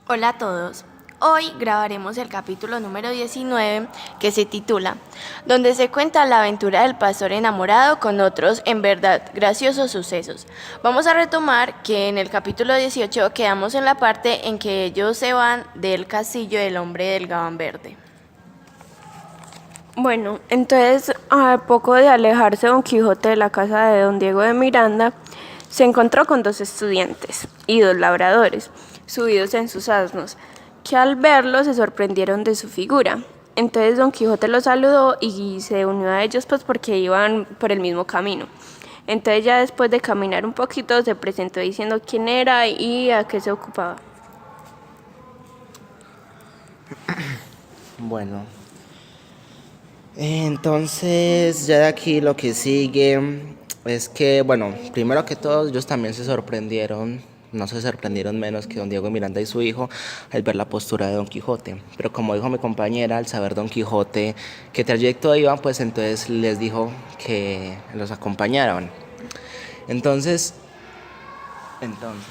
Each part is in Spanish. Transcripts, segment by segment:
Hola a todos. Hoy grabaremos el capítulo número 19 que se titula Donde se cuenta la aventura del pastor enamorado con otros en verdad graciosos sucesos. Vamos a retomar que en el capítulo 18 quedamos en la parte en que ellos se van del castillo del hombre del gabán verde. Bueno, entonces a poco de alejarse Don Quijote de la casa de Don Diego de Miranda, se encontró con dos estudiantes y dos labradores, subidos en sus asnos, que al verlo se sorprendieron de su figura. Entonces Don Quijote los saludó y se unió a ellos pues porque iban por el mismo camino. Entonces ya después de caminar un poquito se presentó diciendo quién era y a qué se ocupaba. Bueno, entonces ya de aquí lo que sigue es que, bueno, primero que todo ellos también se sorprendieron, no se sorprendieron menos que don Diego Miranda y su hijo al ver la postura de don Quijote. Pero como dijo mi compañera, al saber don Quijote qué trayecto iban, pues entonces les dijo que los acompañaran. Entonces, entonces,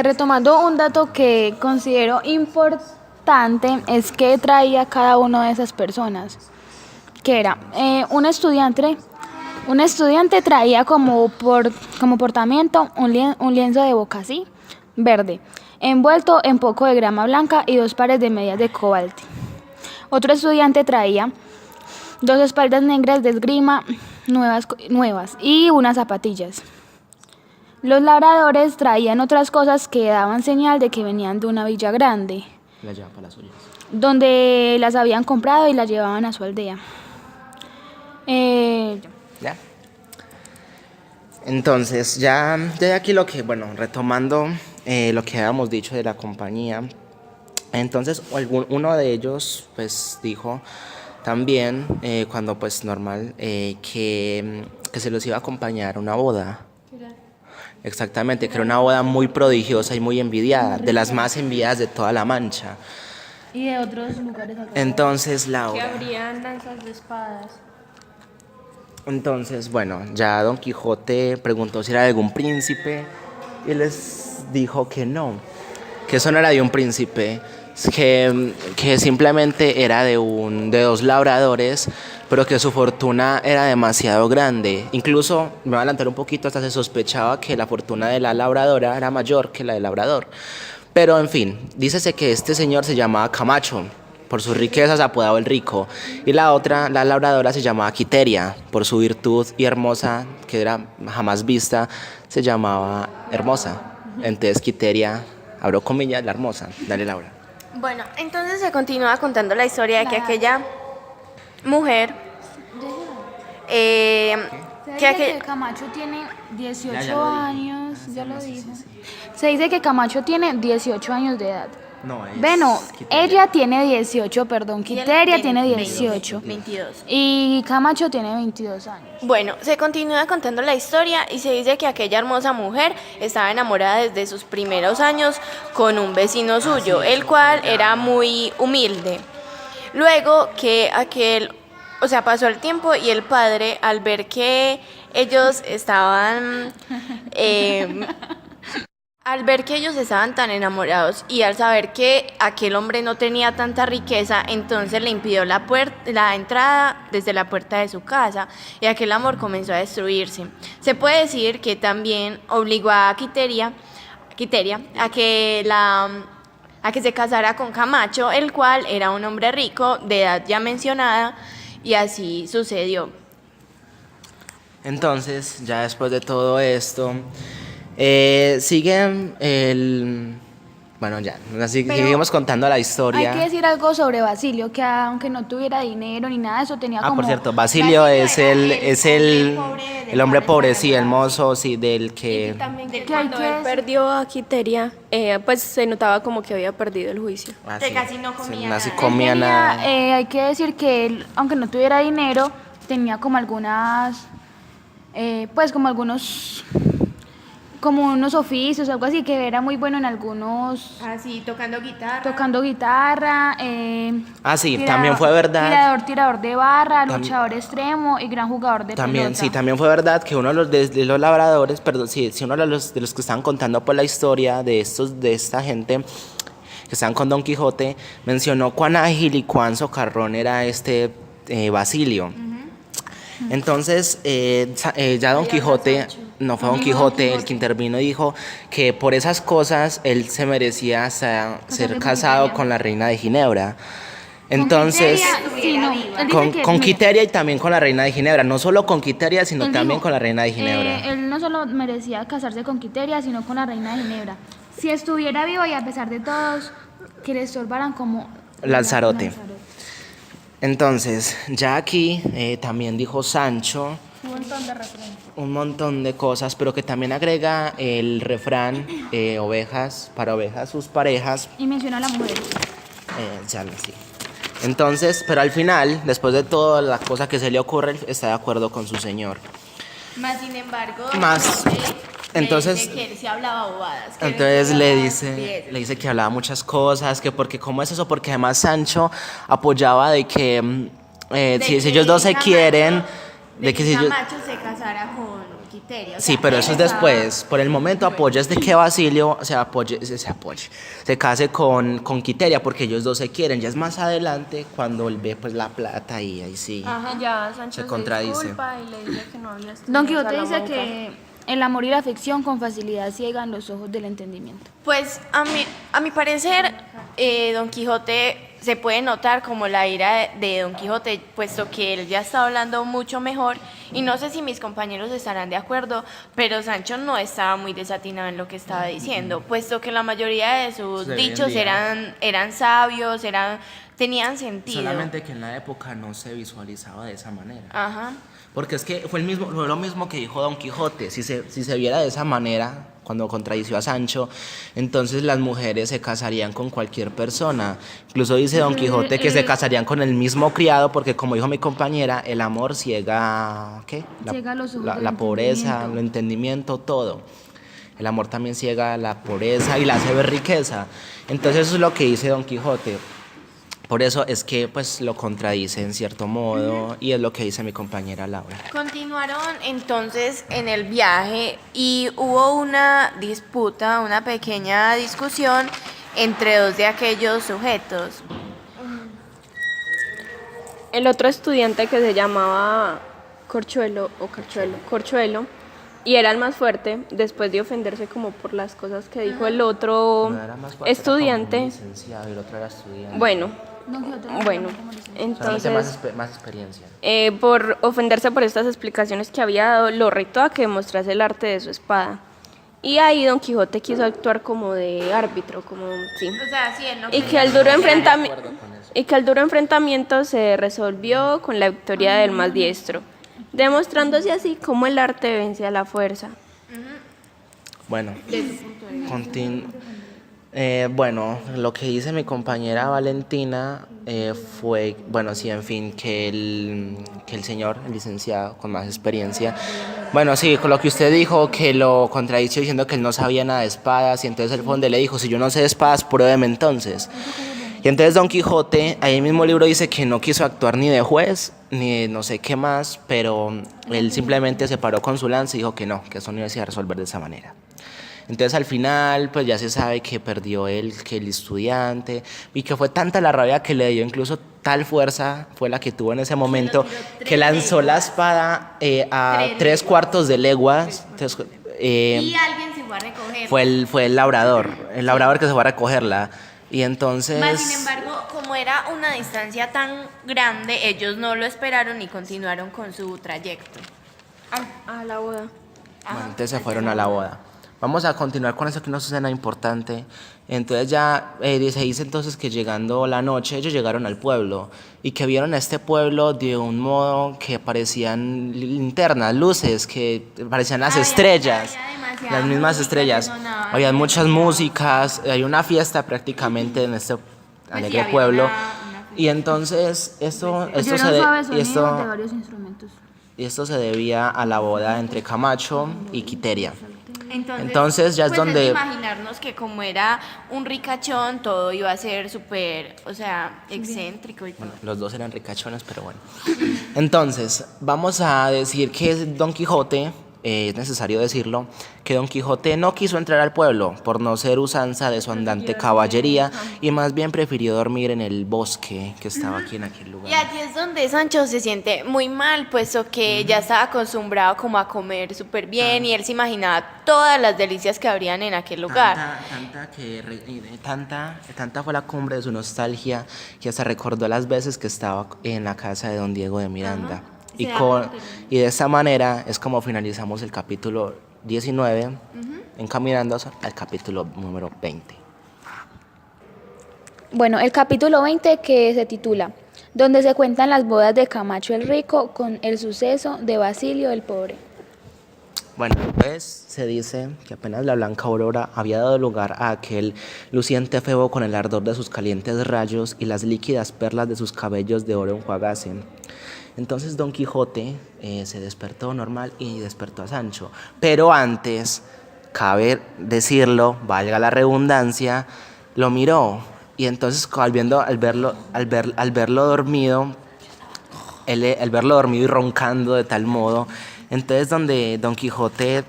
Retomando un dato que considero importante es que traía cada una de esas personas, que era un estudiante traía como portamiento un lienzo de boca así, verde, envuelto en poco de grama blanca y dos pares de medias de cobalto. Otro estudiante traía dos espaldas negras de esgrima nuevas y unas zapatillas. Los labradores traían otras cosas que daban señal de que venían de una villa grande, la lleva para las suyas. donde las habían comprado y las llevaban a su aldea. ¿Ya? Entonces, ya de aquí lo que, bueno, retomando lo que habíamos dicho de la compañía, entonces uno de ellos pues dijo también, cuando pues normal, que se los iba a acompañar a una boda. Exactamente, que era una boda muy prodigiosa y muy envidiada, de las más envidiadas de toda la Mancha. Y de otros lugares alrededor. Entonces, Que Laura. habrían danzas de espadas. Entonces, bueno, ya Don Quijote preguntó si era de algún príncipe y les dijo que no, que eso no era de un príncipe, que simplemente era de dos labradores, pero que su fortuna era demasiado grande. Incluso, me voy a adelantar un poquito, hasta se sospechaba que la fortuna de la labradora era mayor que la del labrador. Pero, en fin, dícese que este señor se llamaba Camacho, por sus riquezas apodado el rico, y la otra, la labradora, se llamaba Quiteria, por su virtud y hermosa, que era jamás vista, se llamaba hermosa. Entonces Quiteria, abro comillas, la hermosa. Dale, Laura. Bueno, entonces se continúa contando la historia de que aquella mujer, eh, Se que dice aquel- que Camacho tiene 18 Ya lo dije. años, ya lo dijo. Se dice que Camacho tiene 18 años de edad. No, es Bueno, Quiteria. ella tiene 18, perdón, y él Quiteria tiene 18 22. y Camacho tiene 22 años. Bueno, se continúa contando la historia y se dice que aquella hermosa mujer estaba enamorada desde sus primeros años con un vecino suyo, el cual era muy humilde. Luego que pasó el tiempo y el padre, al ver que ellos estaban, al ver que ellos estaban tan enamorados y al saber que aquel hombre no tenía tanta riqueza, entonces le impidió la entrada desde la puerta de su casa y aquel amor comenzó a destruirse. Se puede decir que también obligó a Quiteria a que se casara con Camacho, el cual era un hombre rico de edad ya mencionada, y así sucedió. Entonces, ya después de todo esto, sigue el... Bueno, ya, así Pero seguimos contando la Hay historia. que decir algo sobre Basilio, que aunque no tuviera dinero ni nada de eso, tenía como... Por cierto, Basilio es el hombre pobre, sí, el enamorado. mozo, sí, del que... También que Que hay cuando que él decir- perdió a Quiteria, pues se notaba como que había perdido el juicio. Que sí, casi no comía casi nada. comía nada. Hay que decir que él, aunque no tuviera dinero, tenía como algunas, pues como algunos como unos oficios, algo así, que era muy bueno en algunos, Así, tocando guitarra. tocando guitarra. Ah, sí, también fue verdad. Tirador de barra, luchador extremo y gran jugador de También, pelota. sí, también fue verdad que uno de los labradores, perdón, sí, uno de los que estaban contando por la historia de esta gente que estaban con Don Quijote, mencionó cuán ágil y cuán socarrón era este Basilio. Entonces, ya Don Quijote, no fue Don Quijote el que intervino y dijo que por esas cosas él se merecía ser con casado Quiteria. con la reina de Ginebra. Entonces, Sí, no, él dice con que, mira, Quiteria y también con la reina de Ginebra, no solo con Quiteria, sino él también dijo, con la reina de Ginebra. él no solo merecía casarse con Quiteria, sino con la reina de Ginebra. Si estuviera vivo y a pesar de todos, que le estorbaran como Lanzarote. Entonces, ya aquí también dijo Sancho Un montón de referencias. un montón de cosas, pero que también agrega el refrán, ovejas, para ovejas sus parejas, Y menciona a la mujer. ya lo sí. Entonces, pero al final, después de todas las cosas que se le ocurre, él está de acuerdo con su señor. Más sin embargo, Más, entonces- dice que él sí hablaba bobadas. que él Entonces sí le hablaba dice estupideces. que hablaba muchas cosas, que porque cómo es eso, porque además Sancho apoyaba de que si ellos dos se Camacho- quieren, de que si ellos... Camacho se casara con Quiteria. o Sí, sea, pero él eso es estaba- después. Por el momento apoyas de que Basilio se case con Quiteria, porque ellos dos se quieren. Ya es más adelante cuando él ve pues la plata y ahí sí. Ya Sancho Se contradice. disculpa y le dice que no había estudiado Don Quijote en dice Salamanca. que el amor y la afección con facilidad ciegan los ojos del entendimiento. Pues a mi parecer, Don Quijote se puede notar como la ira de Don Quijote, puesto que él ya está hablando mucho mejor y no sé si mis compañeros estarán de acuerdo, pero Sancho no estaba muy desatinado en lo que estaba diciendo, puesto que la mayoría de sus De hoy en dichos día. eran sabios, tenían sentido. Solamente que en la época no se visualizaba de esa manera. Ajá. Porque es que fue lo mismo que dijo Don Quijote. Si se viera de esa manera, cuando contradició a Sancho, entonces las mujeres se casarían con cualquier persona. Incluso dice Don Quijote que se casarían con el mismo criado, porque como dijo mi compañera, el amor ciega, ¿qué? Ciega los ojos del la pobreza, entendimiento. el entendimiento, todo. El amor también ciega la pobreza y la hace ver riqueza. Entonces eso es lo que dice Don Quijote. Por eso es que pues lo contradice en cierto modo y es lo que dice mi compañera Laura. Continuaron entonces en el viaje y hubo una disputa, una pequeña discusión entre dos de aquellos sujetos. El otro estudiante que se llamaba Corchuelo, y era el más fuerte, después de ofenderse como por las cosas que dijo el otro No era más fuerte, era estudiante. como un licenciado y el otro era estudiante. Bueno, Don Quijote bueno, Solamente entonces más experiencia. por ofenderse por estas explicaciones que había dado, lo retó a que mostrase el arte de su espada. Y ahí Don Quijote quiso actuar como de árbitro, como sí. O sea, sí, él no Y quería que al duro pelear. enfrentamiento se resolvió con la victoria del más diestro, demostrándose así como el arte vence a la fuerza. Bueno, bueno, lo que dice mi compañera Valentina fue, bueno, sí, en fin, que el señor, el licenciado con más experiencia, bueno, sí, con lo que usted dijo, que lo contradició diciendo que él no sabía nada de espadas, y entonces el fondo le dijo, si yo no sé de espadas, pruébeme entonces. Y entonces Don Quijote, ahí en el mismo libro dice que no quiso actuar ni de juez, ni de no sé qué más, pero él simplemente se paró con su lanza y dijo que no, que eso no iba a resolver de esa manera. Entonces al final pues ya se sabe que perdió que el estudiante y que fue tanta la rabia que le dio, incluso tal fuerza fue la que tuvo en ese momento que lanzó la espada a 3/4 de leguas. Entonces, Y alguien se fue a recoger. fue el labrador que se fue a recogerla. Y entonces... Más sin embargo, como era una distancia tan grande, ellos no lo esperaron y continuaron con su trayecto. A la boda. Bueno, entonces se fueron a la boda. Vamos a continuar con eso, que no es una escena importante. Entonces ya se dice entonces que llegando la noche ellos llegaron al pueblo y que vieron a este pueblo de un modo que parecían linternas, luces, que parecían las estrellas, había demasiada las mismas música estrellas. que sonaba. Había muchas músicas, hay una fiesta prácticamente en este alegre había pueblo. una Y entonces esto se Oyeron suaves de, y sonidos de esto, varios instrumentos. y esto se debía a la boda entre Camacho y Quiteria. Entonces ya es pues donde... imaginarnos que como era un ricachón, todo iba a ser súper, o sea, excéntrico y todo. Bueno, los dos eran ricachones, pero bueno. Entonces, vamos a decir que Don Quijote, es necesario decirlo, que Don Quijote no quiso entrar al pueblo por no ser usanza de su andante caballería y más bien prefirió dormir en el bosque que estaba aquí en aquel lugar. Y allí es donde Sancho se siente muy mal, puesto que ya estaba acostumbrado como a comer súper bien y él se imaginaba todas las delicias que habrían en aquel lugar. Tanta fue la cumbre de su nostalgia que hasta recordó las veces que estaba en la casa de Don Diego de Miranda. Y de esa manera es como finalizamos el capítulo 19, encaminándonos al capítulo número 20. Bueno, el capítulo 20 que se titula donde se cuentan las bodas de Camacho el Rico con el suceso de Basilio el Pobre. Bueno, pues se dice que apenas la blanca aurora había dado lugar a aquel luciente febo con el ardor de sus calientes rayos y las líquidas perlas de sus cabellos de oro enjuagasen. Entonces Don Quijote se despertó normal y despertó a Sancho. Pero antes, cabe decirlo, valga la redundancia, lo miró. Y entonces al verlo dormido, al verlo dormido y roncando de tal modo, entonces donde Don Quijote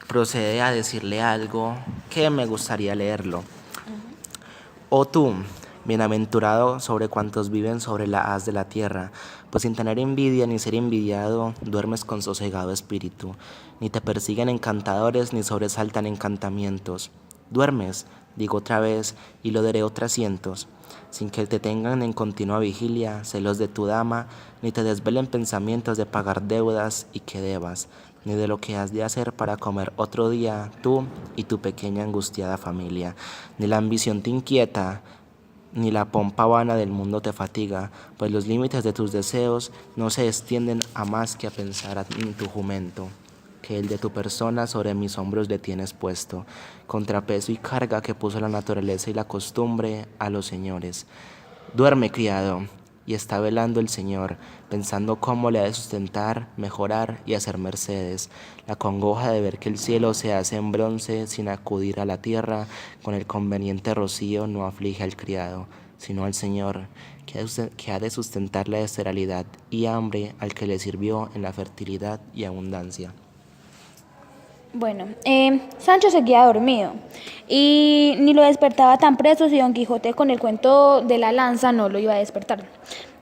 procede a decirle algo que me gustaría leerlo. Oh tú, bienaventurado sobre cuantos viven sobre la haz de la tierra, pues sin tener envidia ni ser envidiado, duermes con sosegado espíritu, ni te persiguen encantadores ni sobresaltan encantamientos. Duermes, digo otra vez, y lo diré otras cientos, sin que te tengan en continua vigilia celos de tu dama, ni te desvelen pensamientos de pagar deudas y que debas, ni de lo que has de hacer para comer otro día tú y tu pequeña angustiada familia, ni la ambición te inquieta, ni la pompa vana del mundo te fatiga, pues los límites de tus deseos no se extienden a más que a pensar en tu jumento, que el de tu persona sobre mis hombros le tienes puesto, contrapeso y carga que puso la naturaleza y la costumbre a los señores. Duerme, criado, y está velando el Señor, pensando cómo le ha de sustentar, mejorar y hacer mercedes. La congoja de ver que el cielo se hace en bronce sin acudir a la tierra, con el conveniente rocío no aflige al criado, sino al Señor, que ha de sustentar la esterilidad y hambre al que le sirvió en la fertilidad y abundancia. Bueno, Sancho seguía dormido y ni lo despertaba tan presto si Don Quijote con el cuento de la lanza no lo iba a despertar.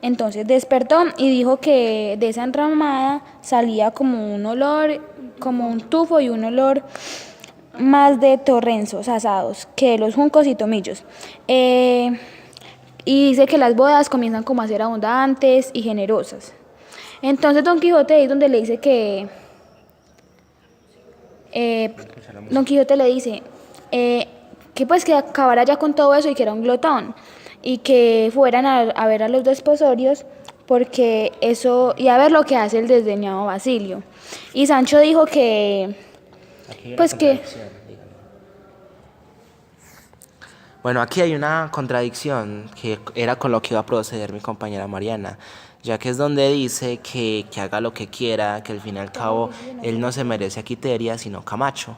Entonces despertó y dijo que de esa enramada salía como un olor, como un tufo y un olor más de torrenzos asados que de los juncos y tomillos. Y dice que las bodas comienzan como a ser abundantes y generosas. Entonces Don Quijote es donde le dice que... Don Quijote le dice que pues que acabara ya con todo eso y que era un glotón y que fueran a ver a los desposorios porque eso y a ver lo que hace el desdeñado Basilio. Y Sancho dijo que pues que Bueno, aquí hay una contradicción que era con lo que iba a proceder mi compañera Mariana, ya que es donde dice que haga lo que quiera, que al fin y al cabo él no se merece a Quiteria, sino Camacho.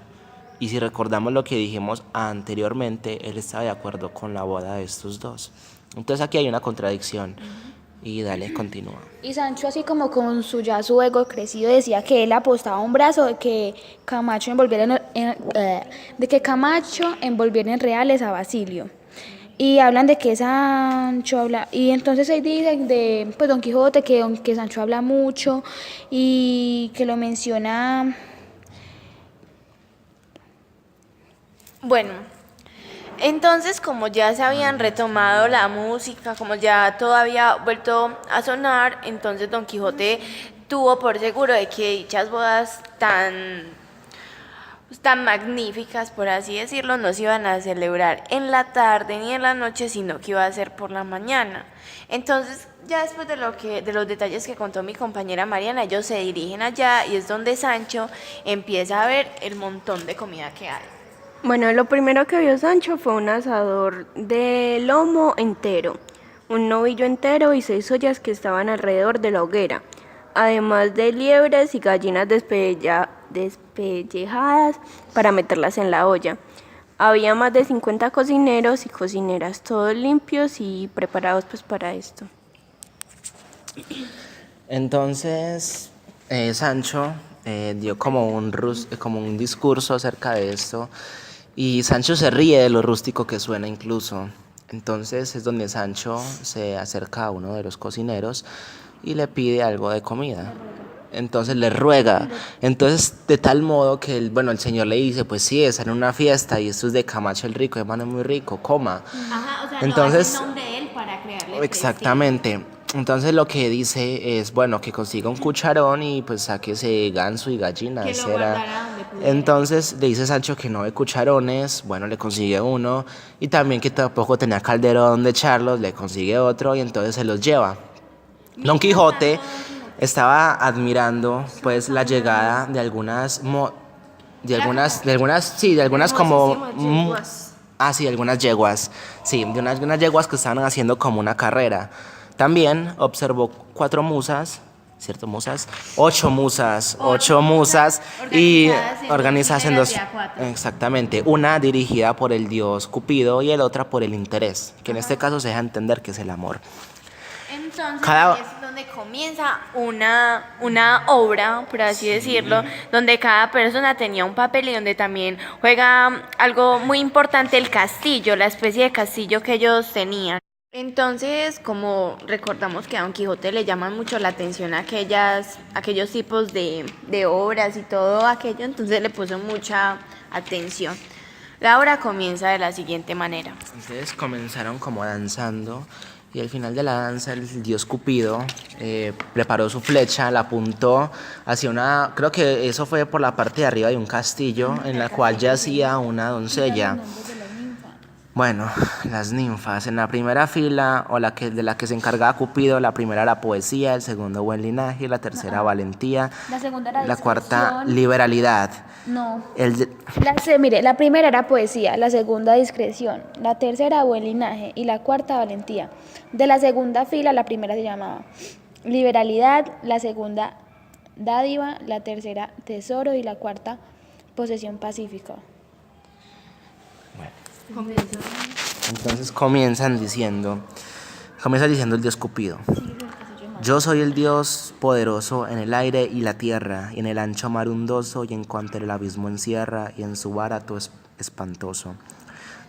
Y si recordamos lo que dijimos anteriormente, él estaba de acuerdo con la boda de estos dos. Entonces aquí hay una contradicción. Y dale, continúa. y Sancho así como con su ego crecido decía que él apostaba un brazo de que Camacho envolviera en reales a Basilio. Y hablan de que Sancho habla, y entonces ahí dicen de pues Don Quijote que Sancho habla mucho y que lo menciona. Bueno, entonces como ya se habían retomado la música, como ya todo había vuelto a sonar, entonces Don Quijote tuvo por seguro de que dichas bodas tan magníficas, por así decirlo, no se iban a celebrar en la tarde ni en la noche, sino que iba a ser por la mañana. Entonces, ya después de los detalles que contó mi compañera Mariana, ellos se dirigen allá y es donde Sancho empieza a ver el montón de comida que hay. Bueno, lo primero que vio Sancho fue un asador de lomo entero, un novillo entero y 6 ollas que estaban alrededor de la hoguera, además de liebres y gallinas despellejadas para meterlas en la olla. Había más de 50 cocineros y cocineras, todos limpios y preparados pues para esto. Entonces, Sancho dio como como un discurso acerca de esto y Sancho se ríe de lo rústico que suena incluso. Entonces es donde Sancho se acerca a uno de los cocineros y le pide algo de comida. Entonces le ruega. Entonces, de tal modo que el señor le dice, pues sí, está en una fiesta y esto es de Camacho el Rico, hermano, es muy rico, coma. Ajá, o sea, Entonces, lo hace en nombre de él para crearle exactamente. Entonces lo que dice es, bueno, que consiga un cucharón y pues sáquese ganso y gallina. Que lo ese era. guardara donde pudiera. Entonces le dice Sancho que no ve cucharones, bueno, le consigue uno y también que tampoco tenía caldero donde echarlos, le consigue otro y entonces se los lleva. Don Quijote estaba admirando pues la llegada de algunas como sí, algunas yeguas. Sí, de unas yeguas que estaban haciendo como una carrera. También observó 4 musas, ¿cierto? Musas. 8 musas. 8 musas. Y organizadas en dos. Exactamente. Una dirigida por el dios Cupido y el otra por el interés, que en este caso se deja entender que es el amor. Entonces ahí es donde comienza una obra, por así decirlo, donde cada persona tenía un papel y donde también juega algo muy importante, el castillo, la especie de castillo que ellos tenían. Entonces, como recordamos que a Don Quijote le llaman mucho la atención aquellos tipos de obras y todo aquello, entonces le puso mucha atención. La obra comienza de la siguiente manera. Entonces comenzaron como danzando y al final de la danza el dios Cupido preparó su flecha, la apuntó hacia creo que eso fue por la parte de arriba de un castillo en la cual yacía una doncella. Bueno, las ninfas. En la primera fila, de la que se encargaba Cupido, la primera era poesía, el segundo buen linaje, la tercera valentía, La segunda era la cuarta discreción. liberalidad. No. Mire, la primera era poesía, la segunda discreción, la tercera buen linaje y la cuarta valentía. De la segunda fila, la primera se llamaba liberalidad, la segunda dádiva, la tercera tesoro y la cuarta posesión pacífica. Entonces comienza diciendo el dios Cupido: yo soy el Dios poderoso en el aire y la tierra, y en el ancho mar hundoso, y en cuanto el abismo encierra, y en su barato espantoso.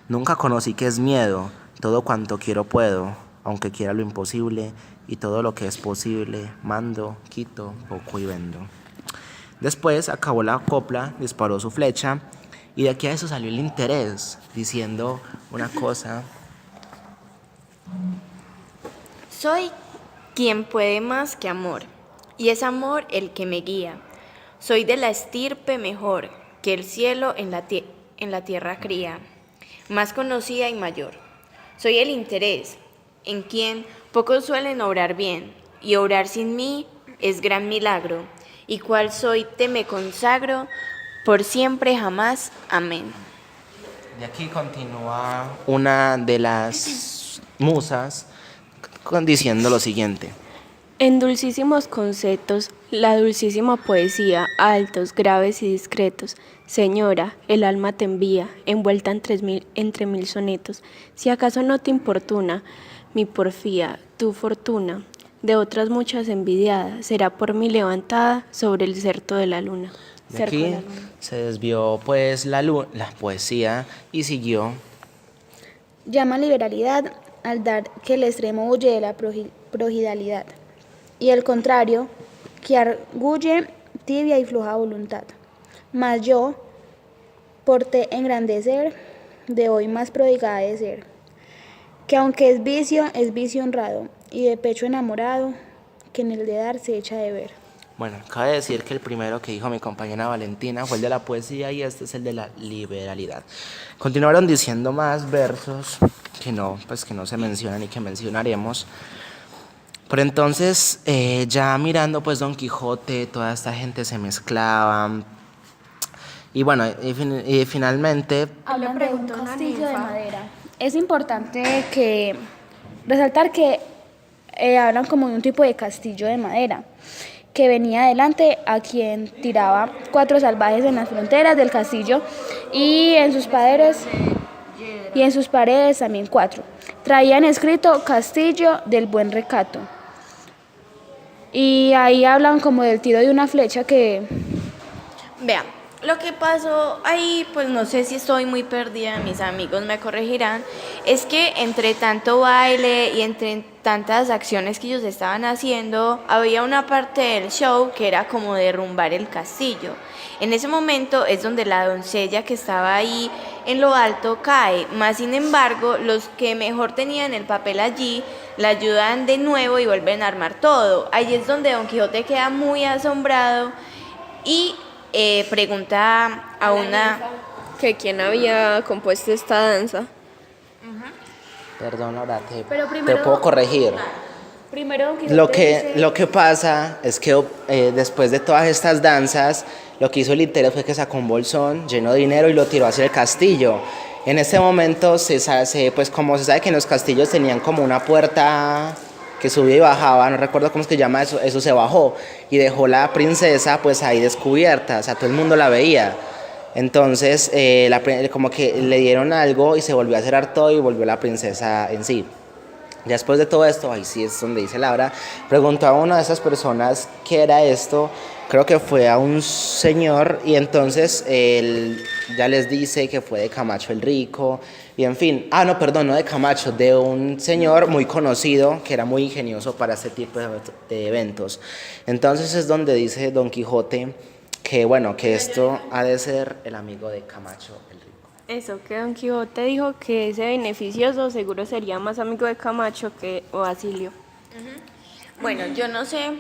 Nunca conocí qué es miedo, todo cuanto quiero puedo, aunque quiera lo imposible, y todo lo que es posible, mando, quito, poco y vendo. Después acabó la copla, disparó su flecha, y de aquí a eso salió el interés, diciendo una cosa. Soy quien puede más que amor, y es amor el que me guía. Soy de la estirpe mejor, que el cielo en la tierra cría, más conocida y mayor. Soy el interés, en quien pocos suelen obrar bien, y obrar sin mí es gran milagro, y cual soy te me consagro, por siempre jamás. Amén. De aquí continúa una de las musas diciendo lo siguiente: En dulcísimos conceptos, la dulcísima poesía, altos, graves y discretos. Señora, el alma te envía, envuelta entre mil sonetos. Si acaso no te importuna, mi porfía, tu fortuna, de otras muchas envidiada, será por mí levantada sobre el cerco de la luna. De aquí se desvió pues la poesía y siguió. Llama liberalidad al dar que el extremo huye de la prodigalidad, y el contrario, que arguye tibia y floja voluntad. Mas yo, por te engrandecer, de hoy más prodigada de ser, que aunque es vicio honrado, y de pecho enamorado, que en el de dar se echa de ver. Bueno, cabe decir que el primero que dijo mi compañera Valentina fue el de la poesía y este es el de la liberalidad. Continuaron diciendo más versos que no se mencionan y que mencionaremos. Pero entonces, ya mirando pues Don Quijote, toda esta gente se mezclaba. Y bueno, y finalmente... Hablan de un castillo de madera. Es importante resaltar que hablan como de un tipo de castillo de madera, que venía adelante, a quien tiraba 4 salvajes en las fronteras del castillo y en sus paredes también 4. Traían escrito Castillo del Buen Recato. Y ahí hablan como del tiro de una flecha que... Vean, lo que pasó ahí, pues no sé si estoy muy perdida, mis amigos me corregirán, es que entre tanto baile y entre tantas acciones que ellos estaban haciendo, había una parte del show que era como derrumbar el castillo. En ese momento es donde la doncella que estaba ahí en lo alto cae, más sin embargo, los que mejor tenían el papel allí la ayudan de nuevo y vuelven a armar todo. Ahí es donde Don Quijote queda muy asombrado y pregunta a una... Que quién había compuesto esta danza. Perdón, ahora Pero te primero- puedo corregir. Primero Don Quijote dice- Lo que pasa es que después de todas estas danzas, lo que hizo el interés fue que sacó un bolsón lleno de dinero y lo tiró hacia el castillo. En ese momento, pues como se sabe que en los castillos tenían como una puerta que subía y bajaba, no recuerdo cómo es que se llama eso, eso se bajó y dejó la princesa pues ahí descubierta, o sea, todo el mundo la veía. Entonces, como que le dieron algo y se volvió a cerrar todo y volvió la princesa en sí. Después de todo esto, ahí sí es donde dice Laura, preguntó a una de esas personas qué era esto, creo que fue a un señor y entonces él ya les dice que fue de Camacho el Rico y en fin, no, perdón, no de Camacho, de un señor muy conocido que era muy ingenioso para este tipo de eventos. Entonces es donde dice Don Quijote que bueno, que esto ha de ser el amigo de Camacho el Rico. Eso, que Don Quijote dijo que ese beneficioso seguro sería más amigo de Camacho que Basilio. Bueno, yo no sé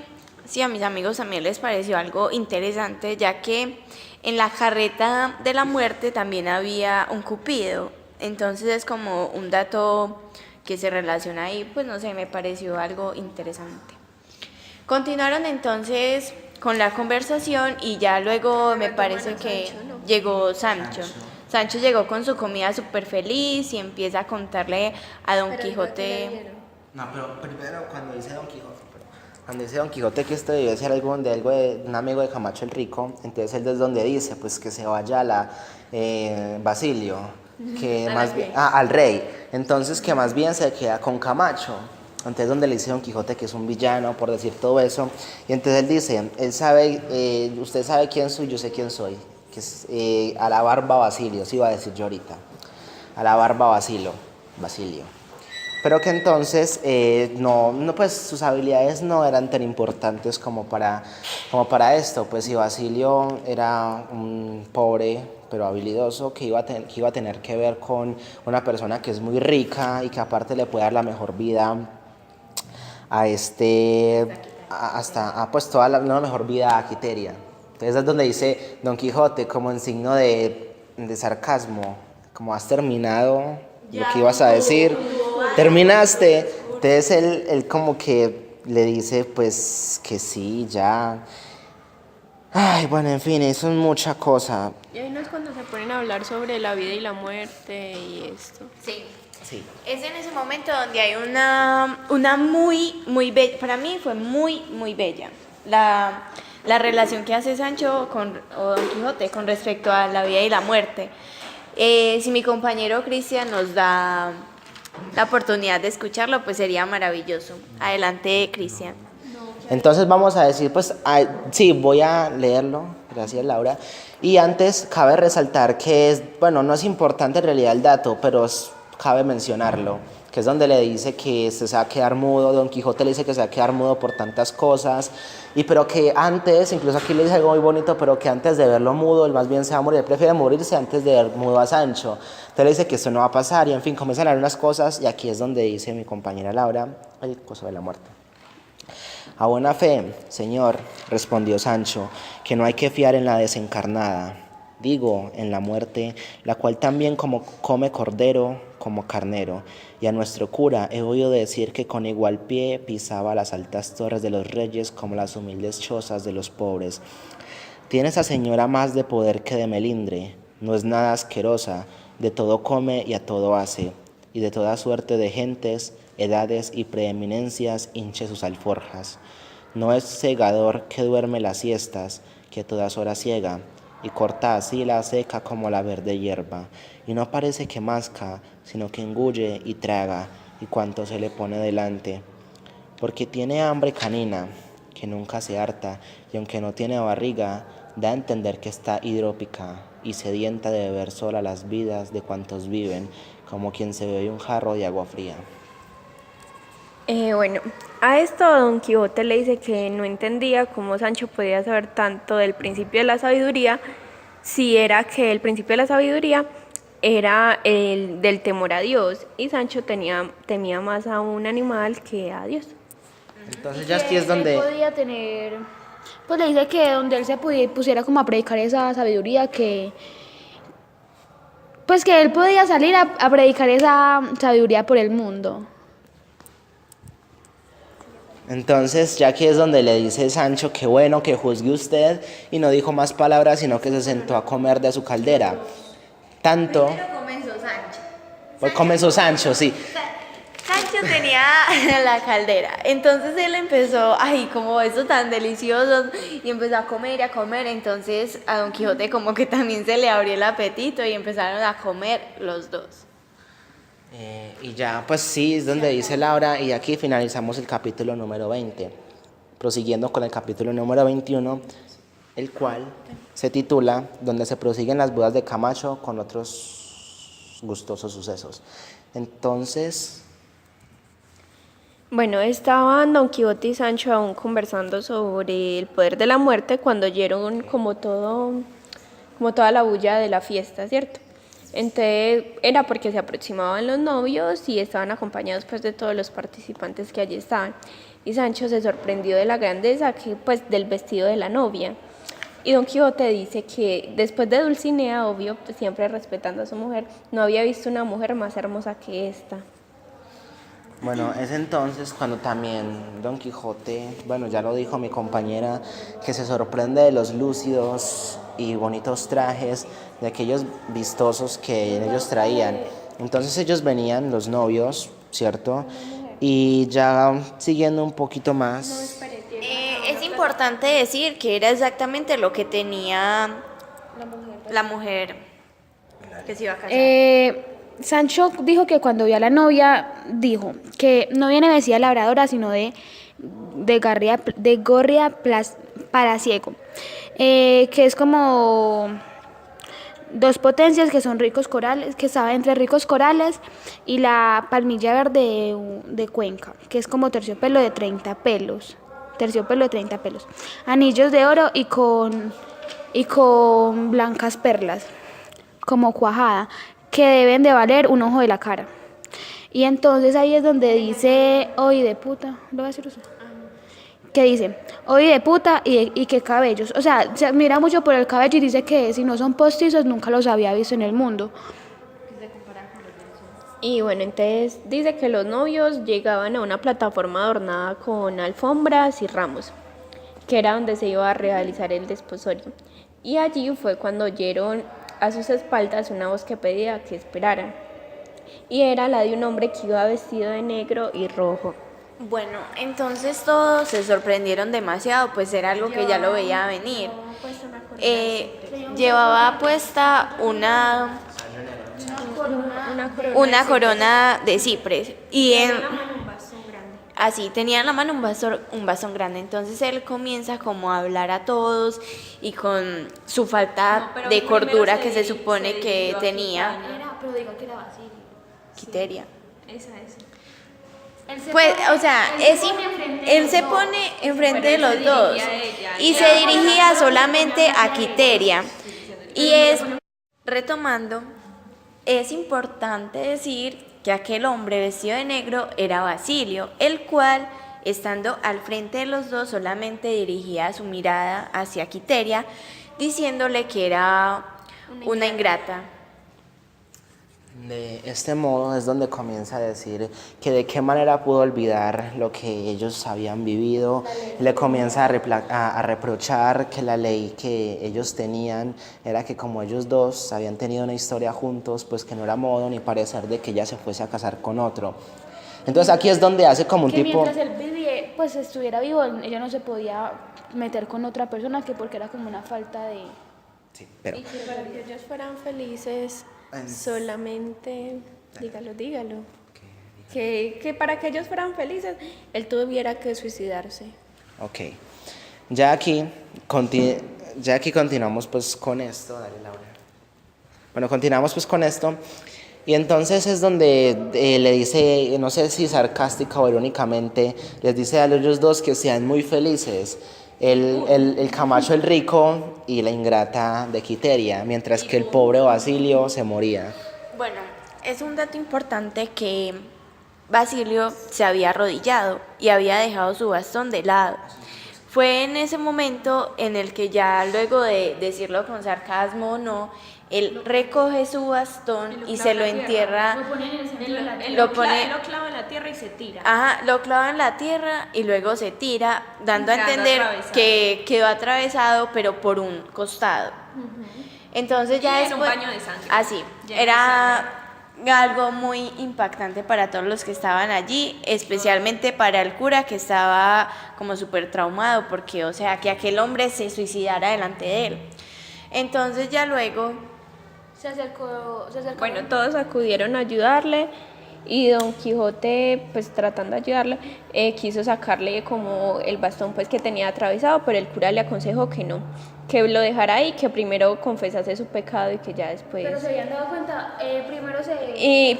si a mis amigos también les pareció algo interesante, ya que en la carreta de la muerte también había un cupido. Entonces es como un dato que se relaciona ahí, pues no sé, me pareció algo interesante. Continuaron entonces con la conversación y ya luego me parece que llegó Sancho. Sancho llegó con su comida súper feliz y empieza a contarle a Don Quijote... No, pero primero cuando dice Don Quijote que esto debe ser algo de un amigo de Camacho el Rico, entonces él es donde dice pues que se vaya a Basilio, que más bien, al rey, entonces que más bien se queda con Camacho. Entonces donde le dice Don Quijote que es un villano por decir todo eso, y entonces él dice, usted sabe quién soy, yo sé quién soy, que es a la barba Basilio, sí iba a decir yo ahorita, a la barba Basilio. Pero que entonces pues sus habilidades no eran tan importantes como para esto, pues si Basilio era un pobre pero habilidoso que iba a tener que ver con una persona que es muy rica y que aparte le puede dar la mejor vida pues toda la mejor vida a Quiteria. Entonces es donde dice Don Quijote como en signo de sarcasmo, como has terminado lo que ibas a decir, terminaste. Entonces él como que le dice pues que sí, ya. Ay, bueno, en fin, eso es mucha cosa. Y ahí no es cuando se ponen a hablar sobre la vida y la muerte y esto. Sí. Sí. Es en ese momento donde hay una muy bella, para mí fue muy bella, la relación que hace Sancho o Don Quijote con respecto a la vida y la muerte. Si mi compañero Cristian nos da la oportunidad de escucharlo, pues sería maravilloso. Adelante, Cristian. Entonces vamos a decir, pues, sí, voy a leerlo, gracias Laura. Y antes cabe resaltar que no es importante en realidad el dato, pero cabe mencionarlo, que es donde le dice que se va a quedar mudo, Don Quijote le dice que se va a quedar mudo por tantas cosas, pero que antes, incluso aquí le dice algo muy bonito, pero que antes de verlo mudo, él más bien se va a morir, él prefiere morirse antes de ver mudo a Sancho. Entonces le dice que esto no va a pasar y en fin, comienzan a hablar unas cosas y aquí es donde dice mi compañera Laura el coso de la muerte. A buena fe, señor, respondió Sancho, que no hay que fiar en la desencarnada, digo, en la muerte, la cual también como come cordero, como carnero, y a nuestro cura he oído decir que con igual pie pisaba las altas torres de los reyes como las humildes chozas de los pobres. Tiene esa señora más de poder que de melindre, no es nada asquerosa, de todo come y a todo hace, y de toda suerte de gentes, edades y preeminencias hinche sus alforjas. No es segador que duerme las siestas, que a todas horas ciega, y corta así la seca como la verde hierba, y no parece que masca, sino que engulle y traga, y cuanto se le pone delante. Porque tiene hambre canina, que nunca se harta, y aunque no tiene barriga, da a entender que está hidrópica, y sedienta de beber sola las vidas de cuantos viven, como quien se bebe un jarro de agua fría. Bueno, a esto Don Quijote le dice que no entendía cómo Sancho podía saber tanto del principio de la sabiduría, si era que el principio de la sabiduría era el del temor a Dios, y Sancho temía más a un animal que a Dios. Entonces ya aquí es donde... Él podía tener, pues le dice que donde él se pusiera como a predicar esa sabiduría, que pues que él podía salir a predicar esa sabiduría por el mundo. Entonces ya aquí es donde le dice Sancho que bueno, que juzgue usted, y no dijo más palabras, sino que se sentó a comer de su caldera. Tanto... Primero comenzó Sancho. Pues comenzó Sancho, sí. Sancho tenía la caldera, entonces él empezó, ay, como eso tan delicioso, y empezó a comer y a comer, entonces a Don Quijote como que también se le abrió el apetito y empezaron a comer los dos. Y ya, pues sí, es donde dice Laura, y aquí finalizamos el capítulo número 20, prosiguiendo con el capítulo número 21, el cual se titula Donde se prosiguen las bodas de Camacho con otros gustosos sucesos. Entonces... Bueno, estaban Don Quijote y Sancho aún conversando sobre el poder de la muerte cuando oyeron como toda la bulla de la fiesta, ¿cierto? Entonces era porque se aproximaban los novios y estaban acompañados pues de todos los participantes que allí estaban. Y Sancho se sorprendió de la grandeza del vestido de la novia. Y Don Quijote dice que después de Dulcinea, obvio, pues, siempre respetando a su mujer, no había visto una mujer más hermosa que esta. Bueno, es entonces cuando también Don Quijote, bueno, ya lo dijo mi compañera, que se sorprende de los lúcidos y bonitos trajes, de aquellos vistosos que ellos traían. Entonces ellos venían, los novios, ¿cierto? Y ya siguiendo un poquito más... Es importante decir que era exactamente lo que tenía la mujer que se iba a casar. Sancho dijo que cuando vio a la novia, dijo que no viene vestida de labradora, sino de gorria palaciego, que es como dos potencias que son ricos corales, que estaba entre ricos corales y la palmilla verde de Cuenca, que es como terciopelo de 30 pelos, anillos de oro y con blancas perlas, como cuajada, que deben de valer un ojo de la cara. Y entonces ahí es donde dice, oye de puta, ¿lo va a decir usted? Que dice, oye de puta y qué cabellos. O sea, se mira mucho por el cabello y dice que si no son postizos nunca los había visto en el mundo. Y bueno, entonces dice que los novios llegaban a una plataforma adornada con alfombras y ramos, que era donde se iba a realizar el desposorio. Y allí fue cuando oyeron a sus espaldas una voz que pedía que esperaran. Y era la de un hombre que iba vestido de negro y rojo. Bueno, entonces todos se sorprendieron demasiado, pues era algo que ya lo veía venir. Llevaba puesta una corona de ciprés y así tenía en la mano un bastón grande. Entonces él comienza como a hablar a todos y con su falta de cordura que se supone que tenía. Pero digo que era Basilio. Quiteria. Esa. Pues, o sea, él se pone enfrente de los dos y se dirigía solamente a Quiteria. Y retomando, es importante decir que aquel hombre vestido de negro era Basilio, el cual, estando al frente de los dos, solamente dirigía su mirada hacia Quiteria, diciéndole que era una ingrata. De este modo es donde comienza a decir que de qué manera pudo olvidar lo que ellos habían vivido. Le comienza a reprochar que la ley que ellos tenían era que como ellos dos habían tenido una historia juntos, pues que no era modo ni parecer de que ella se fuese a casar con otro. Entonces aquí es donde hace como un Que tipo... mientras él vivía, pues estuviera vivo, ella no se podía meter con otra persona, que porque era como una falta de... Sí, pero... Y que para que ellos fueran felices, solamente, dígalo. Que para que ellos fueran felices, él tuviera que suicidarse. Ok. Ya aquí, ya aquí continuamos pues con esto. Dale, Laura. Bueno, continuamos pues con esto. Y entonces es donde le dice, no sé si sarcástica o irónicamente, les dice a ellos dos que sean muy felices. El Camacho el rico y la ingrata de Quiteria, mientras que el pobre Basilio se moría. Bueno, es un dato importante que Basilio se había arrodillado y había dejado su bastón de lado. Fue en ese momento en el que ya luego de decirlo con sarcasmo o no, él recoge su bastón y se lo entierra. Lo ponen en el centro de la tierra. Él Lo lo pone- clava en la tierra y se tira. Ajá, lo clava en la tierra y luego se tira, dando a Quedando entender atravesado. que quedó atravesado, pero por un costado. Entonces ya Y era un después, baño de sangre. así, Lleno de era algo muy impactante para todos los que estaban allí, especialmente para el cura que estaba como súper traumado, porque, o sea, que aquel hombre se suicidara delante de él. Entonces ya luego, Se acercó. Bueno, todos acudieron a ayudarle y Don Quijote, pues tratando de ayudarle, quiso sacarle como el bastón pues que tenía atravesado, pero el cura le aconsejó que no, que lo dejara ahí, que primero confesase su pecado y que ya después... Pero se habían dado cuenta, primero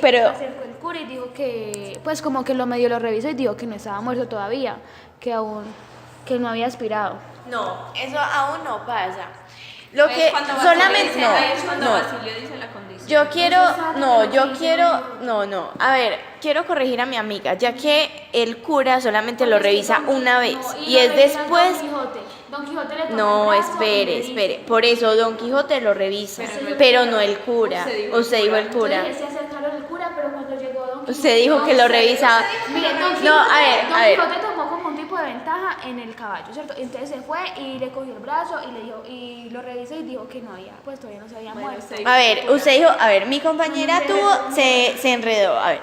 pero acercó el cura y dijo que, pues como que lo medio lo revisó y dijo que no estaba muerto todavía, que aún, que no había aspirado. no, eso aún no pasa. Lo que solamente, no, Basilio dice la condición. yo quiero, no, a ver, quiero corregir a mi amiga, ya que el cura solamente lo revisa una vez y es después. Don Quijote le toma No, el brazo y le dice- espere. Por eso Don Quijote lo revisa, pero no el cura. Usted dijo el cura. Entonces se acercaron el cura, pero cuando llegó Don Quijote... Usted dijo que lo revisaba. Mire, Don Quijote, No, a ver. Don Quijote tomó como un tipo de ventaja en el caballo, ¿cierto? Entonces se fue y le cogió el brazo y le dijo, y lo revisó y dijo que no había, pues todavía no se había muerto. A ver, usted dijo, a ver, mi compañera se enredó. A ver,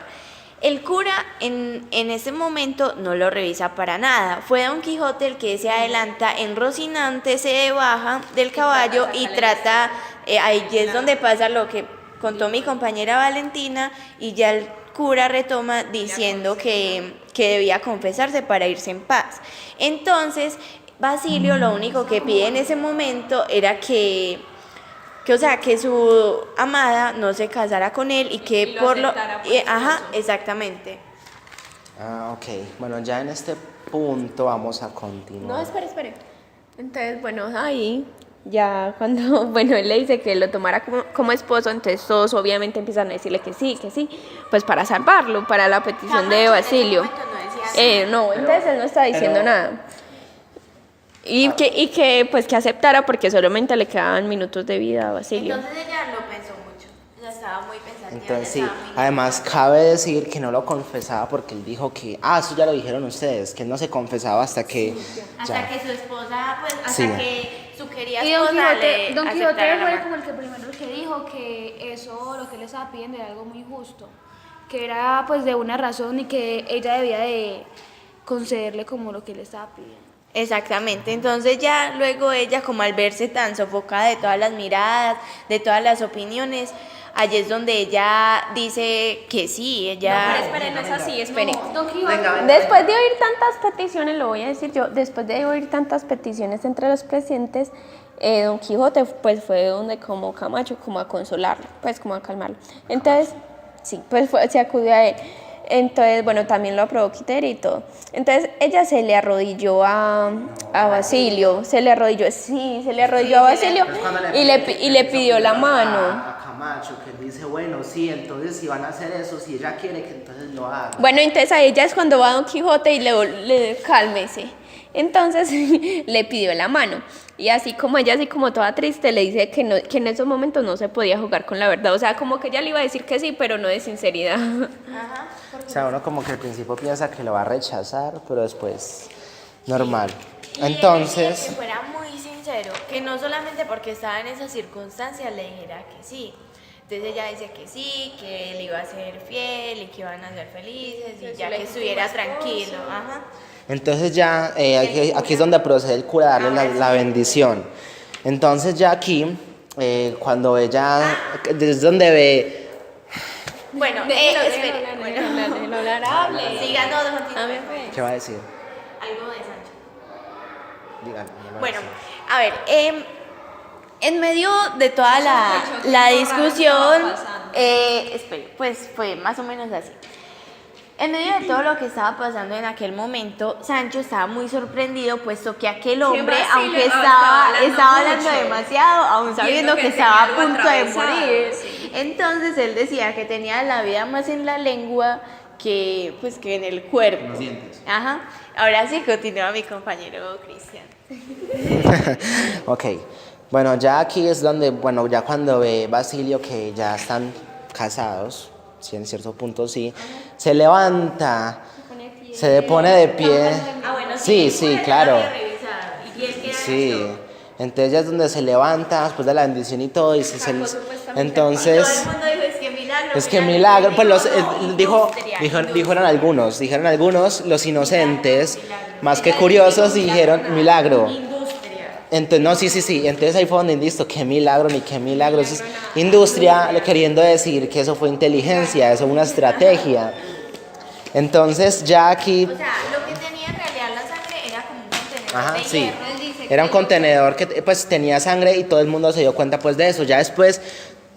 el cura en ese momento no lo revisa para nada. Fue Don Quijote el que se adelanta en Rocinante, se baja del caballo y trata, ahí es donde pasa lo que contó mi compañera Valentina y ya el cura retoma diciendo que debía confesarse para irse en paz. Entonces, Basilio lo único que pide en ese momento era o sea, que su amada no se casara con él y que Y lo por lo... aceptara por ajá, esposo. exactamente. Ok. Bueno, ya en este punto vamos a continuar. No, espere. Entonces, bueno, ahí ya cuando, bueno, él le dice que lo tomara como esposo, entonces todos obviamente empiezan a decirle que sí, pues para salvarlo, para la petición de Basilio. No, entonces él no está diciendo nada. Y que pues que aceptara porque solamente le quedaban minutos de vida a Basilio. Entonces ella lo pensó mucho, ella estaba muy pensativa. Entonces sí, ella estaba muy además cabe decir que no lo confesaba porque él dijo que, eso ya lo dijeron ustedes, que él no se confesaba hasta que hasta ya. que su esposa, pues, hasta Sí. que su querida Y Don esposa Quijote, le Don Quijote aceptara la fue mano. como el que primero que dijo que eso, lo que le estaba pidiendo era algo muy justo, que era pues de una razón y que ella debía de concederle como lo que le estaba pidiendo. Exactamente, entonces ya luego ella como al verse tan sofocada de todas las miradas, de todas las opiniones, allí es donde ella dice que sí, ella... No es así, espere. Don Quijote, Después de oír tantas peticiones, lo voy a decir yo, después de oír tantas peticiones entre los presentes, Don Quijote pues fue donde como Camacho, como a consolarlo, pues como a calmarlo. Entonces, sí, pues se acudió a él. Entonces, bueno, también lo aprobó Quiteria y todo. Entonces, ella se le arrodilló a Basilio, se le arrodilló a Basilio y le pidió la mano. A Camacho, que él dice, bueno, sí, entonces si van a hacer eso, si ella quiere que entonces lo haga. Bueno, entonces a ella es cuando va Don Quijote y le cálmese. Entonces le pidió la mano. Y así como ella, así como toda triste, le dice que en esos momentos no se podía jugar con la verdad. O sea, como que ella le iba a decir que sí, pero no de sinceridad. O sea, uno como que al principio piensa que lo va a rechazar, pero después normal. Y él Entonces, quería que fuera muy sincero, que no solamente porque estaba en esas circunstancias le dijera que sí, Entonces ella dice que sí, que él iba a ser fiel y que iban a ser felices y ya que estuviera tranquilo. Ajá. Entonces ya aquí es donde procede el cura a darle la bendición. Entonces ya aquí, cuando ella, es donde ve, Bueno, espere. Bueno, siga, no, continúe. ¿qué va a decir? Algo de Sancho. Dígalo, no lo Bueno, sé. a ver, en medio de toda la discusión, espere, pues fue más o menos así. En medio de todo lo que estaba pasando en aquel momento, Sancho estaba muy sorprendido, puesto que aquel hombre, Basilio aunque estaba estaba hablando hablando mucho, demasiado, aún sabiendo que que estaba a tenía algo punto de atravesado, morir. sí. Entonces él decía que tenía la vida más en la lengua que, pues, que en el cuerpo. Los dientes. Ajá. Ahora sí continúa mi compañero Cristian. Ok, bueno, ya aquí es donde, bueno, ya cuando ve Basilio que ya están casados, sí, en cierto punto sí, se levanta, se pone de pie. Ah, bueno, Sí, sí, claro. Y él queda Sí, entonces ya es donde se levanta después de la bendición y todo, y entonces, todo el mundo dijo, es que milagro. es que milagro, pues los, dijo, dijeron algunos, los inocentes, más que curiosos, dijeron milagro. Entonces, no, sí, entonces ahí fue donde listo, qué milagro, ni qué milagro, eso es industria, queriendo decir que eso fue inteligencia, eso fue una estrategia. Entonces ya aquí, O sea, lo que tenía en realidad la sangre era como un contenedor ajá, de sí, hierro. Él dice era un contenedor que pues tenía sangre y todo el mundo se dio cuenta pues de eso, ya después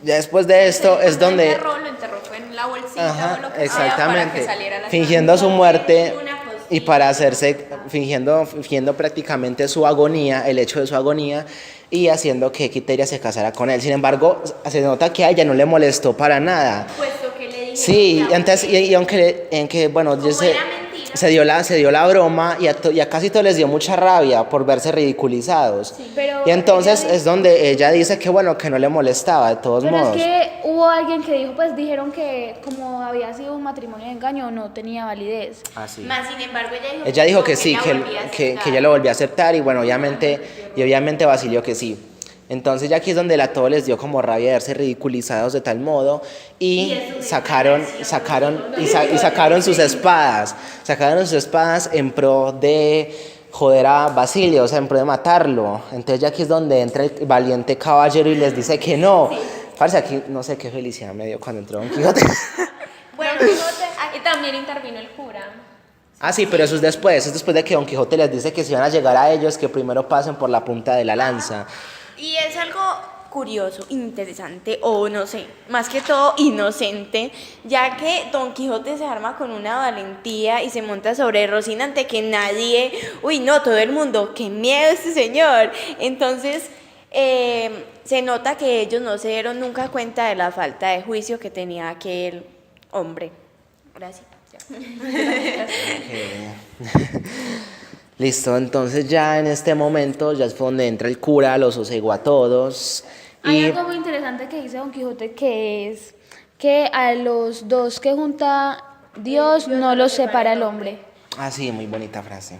de esto es donde, Lo enterró fue en la bolsita ajá, o lo que sea exactamente, para que saliera la fingiendo su muerte una cosita. y para hacerse, fingiendo prácticamente su agonía, el hecho de su agonía y haciendo que Quiteria se casara con él. Sin embargo, se nota que a ella no le molestó para nada. Puesto que le dije Sí, entonces, y aunque, bueno, como se, era mentira. se dio la broma y a casi todos les dio mucha rabia por verse ridiculizados. pero Y entonces ella es donde ella dice que, bueno, que no le molestaba de todos Pero modos. es que hubo alguien que dijo, pues dijeron que como había sido un matrimonio de engaño no tenía validez. Ah, sí. Más sin embargo, Ella dijo no, que sí, la que, volvía a que aceptar. ella lo volvió a aceptar y bueno, obviamente Basilio que sí. Entonces ya aquí es donde a todos les dio como rabia de verse ridiculizados de tal modo y sacaron sus espadas, en pro de joder a Basilio, o sea, en pro de matarlo. Entonces ya aquí es donde entra el valiente caballero y les dice que no. Parece aquí, no sé qué felicidad me dio cuando entró Don Quijote. Bueno, y también intervino el cura. Ah, sí, pero eso es después de que Don Quijote les dice que si van a llegar a ellos, que primero pasen por la punta de la lanza. Y es algo curioso, interesante, o no sé, más que todo inocente, ya que Don Quijote se arma con una valentía y se monta sobre Rocinante que nadie, uy no, todo el mundo, qué miedo este señor. Entonces se nota que ellos no se dieron nunca cuenta de la falta de juicio que tenía aquel hombre. Gracias. Listo, entonces ya en este momento ya es donde entra el cura, los sosegó a todos Hay y algo muy interesante que dice Don Quijote que es que a los dos que junta Dios no los separa el hombre. ah sí, muy bonita frase.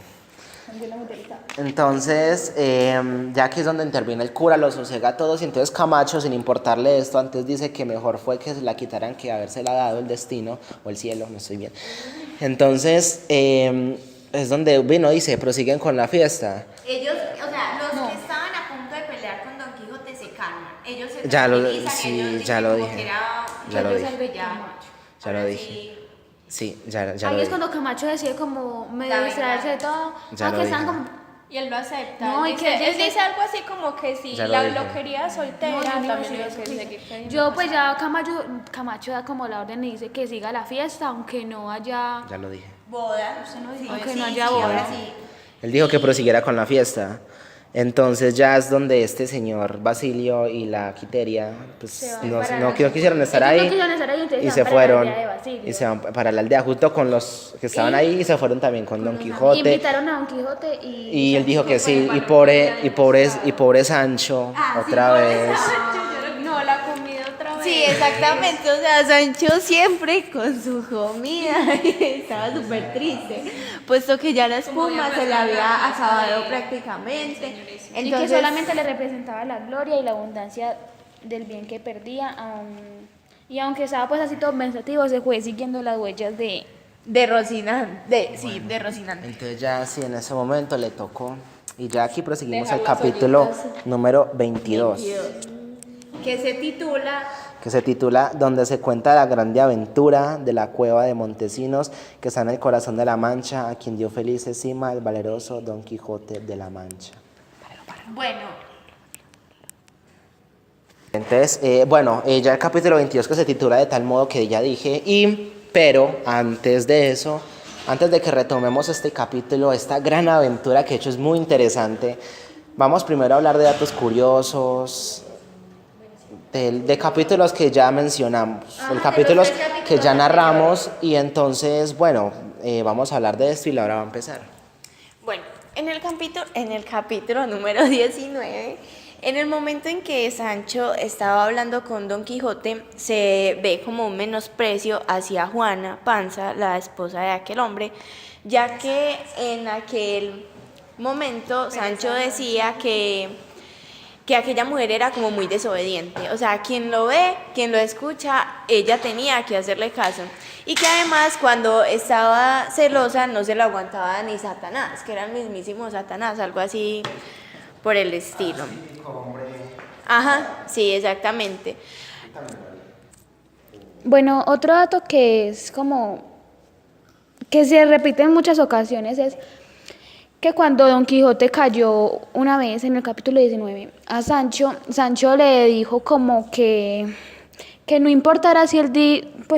Entonces ya aquí es donde interviene el cura, los sosega a todos y entonces Camacho sin importarle esto antes dice que mejor fue que se la quitaran que habérsela dado el destino o el cielo, no estoy bien. Entonces es donde vino y se prosiguen con la fiesta. Ellos, o sea, los que estaban a punto de pelear con Don Quijote se calman. Ellos se Ya lo- tranquilizan, sí, ellos ya dicen lo como dije. que era- Ya lo ellos dije. salve ya. Ya lo Ahora dije. sí. Sí, ya lo Ahí dije. es cuando Camacho decide como medio La distraerse de todo. Ya lo que están dije. como... Y él lo acepta. No, él y dice, que él dice algo así como que si Ya lo lo dije. quería soltera, No, yo no iba a también decir lo que eso. seguir teniendo. Yo pues ya Camacho da como la orden y dice que siga la fiesta aunque no haya... Ya lo dije. Boda. Aunque no haya boda. ahora sí. Él dijo que prosiguiera con la fiesta. Entonces ya es donde este señor Basilio y la Quiteria pues no quisieron estar Ellos no ahí quisieron estar ahí, entonces y se se van para la fueron aldea de Basilio. y se van para la aldea junto con los que estaban ahí y se fueron también con Don Quijote Invitaron a Don Quijote y él dijo que sí y pobre Sancho otra vez. No, la comida otra vez. Sí, exactamente. O sea, Sancho siempre con su comida estaba súper triste, puesto que ya la espuma se le había acabado prácticamente. y que solamente le representaba la gloria y la abundancia del bien que perdía Y aunque estaba pues así todo pensativo, se fue siguiendo las huellas De Rocinante, sí, de Rocinante. Entonces ya sí, en ese momento le tocó. Y ya aquí proseguimos Dejar al las capítulo olitas. número 22, Que se titula que se titula Donde se cuenta la grande aventura de la cueva de Montesinos, que está en el corazón de la Mancha, a quien dio felices cima el valeroso Don Quijote de la Mancha. Bueno, Entonces, ya el capítulo 22 que se titula de tal modo que ya dije, pero antes de eso, antes de que retomemos este capítulo, esta gran aventura que de hecho es muy interesante, vamos primero a hablar de datos curiosos, de capítulos que ya mencionamos, de capítulos que ya narramos, y entonces, vamos a hablar de esto y Laura va a empezar. bueno, en el capítulo número 19, en el momento en que Sancho estaba hablando con Don Quijote, se ve como un menosprecio hacia Juana Panza, la esposa de aquel hombre, ya que en aquel momento Sancho decía que aquella mujer era como muy desobediente, o sea, quien lo ve, quien lo escucha, ella tenía que hacerle caso, y que además cuando estaba celosa no se lo aguantaba ni Satanás, que era el mismísimo Satanás, algo así por el estilo. Ajá, sí, exactamente. Bueno, otro dato que es como que se repite en muchas ocasiones es que cuando Don Quijote cayó una vez en el capítulo 19 a Sancho, Sancho le dijo como que no importara si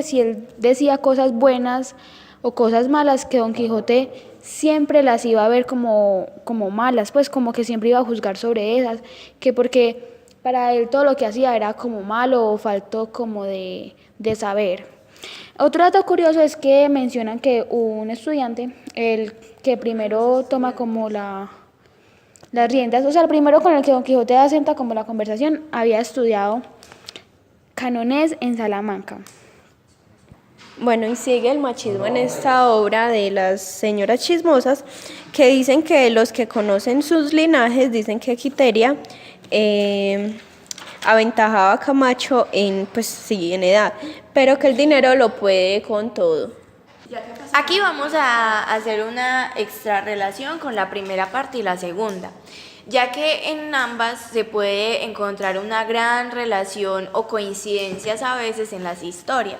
si él decía cosas buenas o cosas malas, que Don Quijote siempre las iba a ver como malas, pues como que siempre iba a juzgar sobre esas, que porque para él todo lo que hacía era como malo o faltó como de saber. Otro dato curioso es que mencionan que un estudiante, el que primero toma como las riendas, o sea, el primero con el que Don Quijote asenta como la conversación, había estudiado canonés en Salamanca. Bueno, y sigue el machismo en esta obra de las señoras chismosas, que dicen que los que conocen sus linajes dicen que Quiteria aventajaba a Camacho en edad, pero que el dinero lo puede con todo. Aquí vamos a hacer una extra relación con la primera parte y la segunda, ya que en ambas se puede encontrar una gran relación o coincidencias a veces en las historias.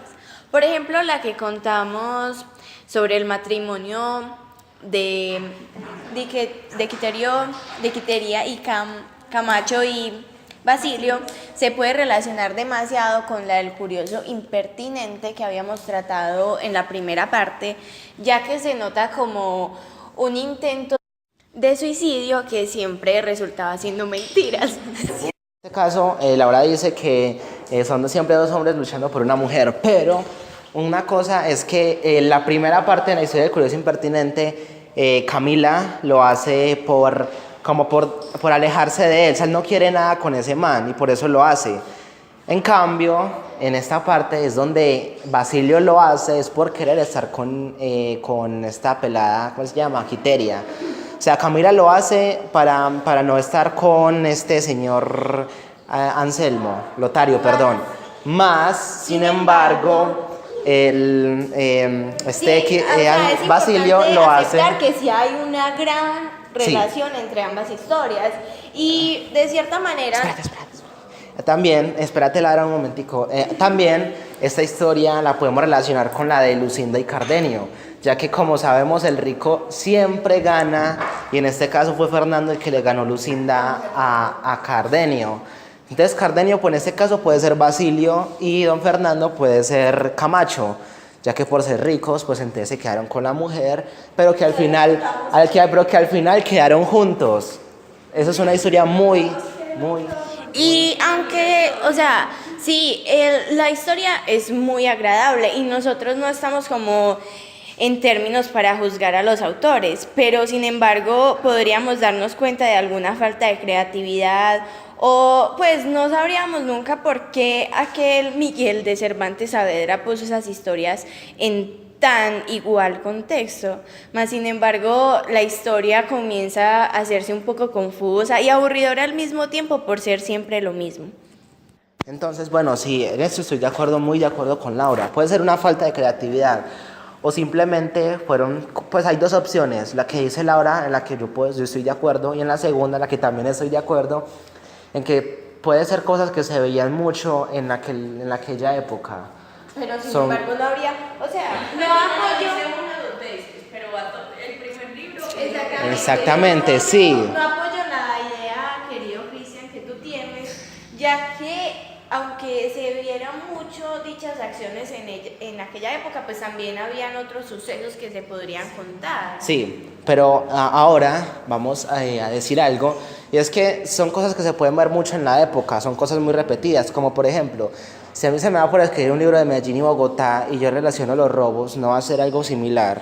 Por ejemplo, la que contamos sobre el matrimonio de Quiteria y Camacho y Basilio se puede relacionar demasiado con la del curioso impertinente que habíamos tratado en la primera parte, ya que se nota como un intento de suicidio que siempre resultaba siendo mentiras. En este caso, Laura dice que son siempre dos hombres luchando por una mujer, pero una cosa es que la primera parte de la historia del curioso impertinente, Camila lo hace por alejarse de él, o sea, él no quiere nada con ese man y por eso lo hace. En cambio, en esta parte es donde Basilio lo hace, es por querer estar con esta pelada, ¿cómo se llama? Quiteria. O sea, Camila lo hace para no estar con este señor Lotario, perdón. Más, sin embargo, Basilio lo hace. Que sí hay una gran relación entre ambas historias y de cierta manera. Espérate. También, espérate Lara un momentico. También esta historia la podemos relacionar con la de Lucinda y Cardenio, ya que como sabemos el rico siempre gana y en este caso fue Fernando el que le ganó Lucinda a Cardenio. Entonces Cardenio pues en este caso puede ser Basilio y don Fernando puede ser Camacho, ya que por ser ricos pues entonces se quedaron con la mujer, pero que al final quedaron juntos. Eso es una historia muy. Y aunque, o sea, sí, la historia es muy agradable y nosotros no estamos como en términos para juzgar a los autores, pero sin embargo podríamos darnos cuenta de alguna falta de creatividad o pues no sabríamos nunca por qué aquel Miguel de Cervantes Saavedra puso esas historias en tan igual contexto, mas sin embargo la historia comienza a hacerse un poco confusa y aburridora al mismo tiempo por ser siempre lo mismo. Entonces, bueno, sí, en esto estoy de acuerdo, muy de acuerdo con Laura. Puede ser una falta de creatividad o simplemente fueron, pues hay dos opciones, la que dice Laura, en la que yo estoy de acuerdo, y en la segunda, en la que también estoy de acuerdo, en que puede ser cosas que se veían mucho en aquella época. Pero sin Son- embargo no habría, o sea, no apoyo. Exactamente, sí. No apoyo la idea, querido Cristian, que tú tienes, ya que aunque se vieran mucho dichas acciones en aquella época, pues también habían otros sucesos que se podrían contar. Sí, pero ahora vamos a decir algo, y es que son cosas que se pueden ver mucho en la época, son cosas muy repetidas, como por ejemplo, si a mí se me va por escribir un libro de Medellín y Bogotá y yo relaciono los robos, no va a ser algo similar,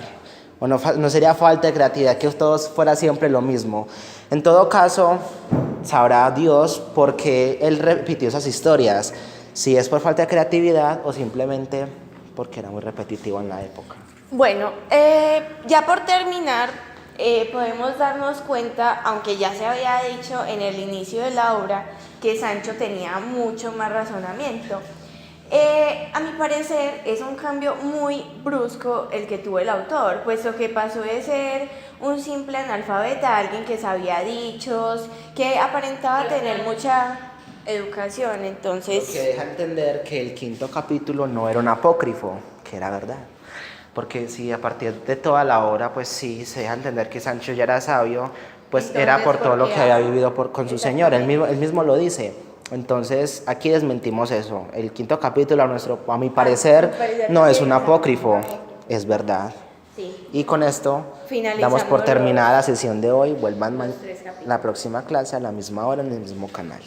o no sería falta de creatividad que todo fuera siempre lo mismo. En todo caso, sabrá Dios por qué él repitió esas historias, si es por falta de creatividad o simplemente porque era muy repetitivo en la época. Bueno, ya por terminar, podemos darnos cuenta, aunque ya se había dicho en el inicio de la obra, que Sancho tenía mucho más razonamiento. A mi parecer es un cambio muy brusco el que tuvo el autor, puesto que pasó de ser un simple analfabeta a alguien que sabía dichos, que aparentaba tener mucha educación, Lo que entonces... deja entender que el quinto capítulo no era un apócrifo, que era verdad. Porque si a partir de toda la obra, pues sí, se deja entender que Sancho ya era sabio, pues Entonces, era por todo lo porque que había vivido con su señor, Exactamente. él mismo lo dice. Entonces, aquí desmentimos eso. El quinto capítulo, a mi parecer, no es un apócrifo, es verdad. Sí. Y con esto Finalizamos damos por los- terminada la sesión de hoy. Vuelvan los 3 capítulos. la próxima clase a la misma hora en el mismo canal.